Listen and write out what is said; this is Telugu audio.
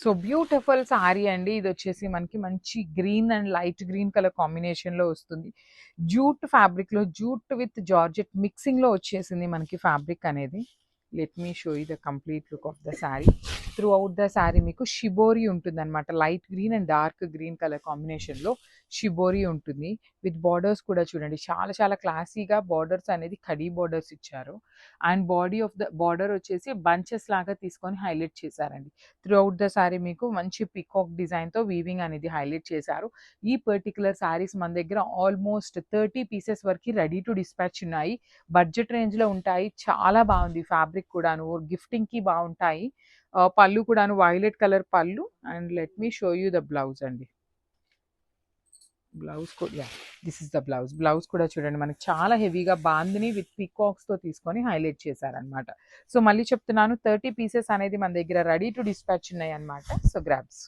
సో బ్యూటిఫుల్ సారీ అండి. ఇది వచ్చేసి మనకి మంచి green and light green colour కాంబినేషన్లో వస్తుంది. జూట్ ఫ్యాబ్రిక్లో జూట్ విత్ జార్జెట్ మిక్సింగ్లో వచ్చేసింది మనకి ఫ్యాబ్రిక్ అనేది. Let me show you the complete look of the sari. Through out the sari మీకు షిబోరి ఉంటుంది అనమాట. Light green and dark green colour కాంబినేషన్లో షిబోరి ఉంటుంది. విత్ బార్డర్స్ కూడా చూడండి చాలా చాలా క్లాసీగా బార్డర్స్ అనేది కడీ బార్డర్స్ ఇచ్చారు. And body of the border వచ్చేసి బంచెస్ లాగా తీసుకొని హైలైట్ చేశారండి. త్రూ అవుట్ ద శారీ మీకు మంచి పికాక్ డిజైన్తో వీవింగ్ అనేది హైలైట్ చేశారు. ఈ పర్టికులర్ శారీస్ మన దగ్గర ఆల్మోస్ట్ 30 పీసెస్ వరకు రెడీ టు డిస్పాచ్ ఉన్నాయి. బడ్జెట్ రేంజ్లో ఉంటాయి. చాలా బాగుంది ఫ్యాబ్రిక్ కూడాను, గిఫ్టింగ్కి బాగుంటాయి. పళ్ళు కూడాను వైలెట్ కలర్ పళ్ళు. And let me show you the blouse అండి. బ్లౌజ్ కూడా this is the blouse. Blouse కూడా చూడండి మనకి చాలా హెవీగా బాందిని విత్ పీకాక్స్తో తీసుకొని హైలైట్ చేశారనమాట. సో మళ్ళీ చెప్తున్నాను 30 పీసెస్ అనేది మన దగ్గర రెడీ టు డిస్పాచ్ ఉన్నాయి అనమాట. So grabs.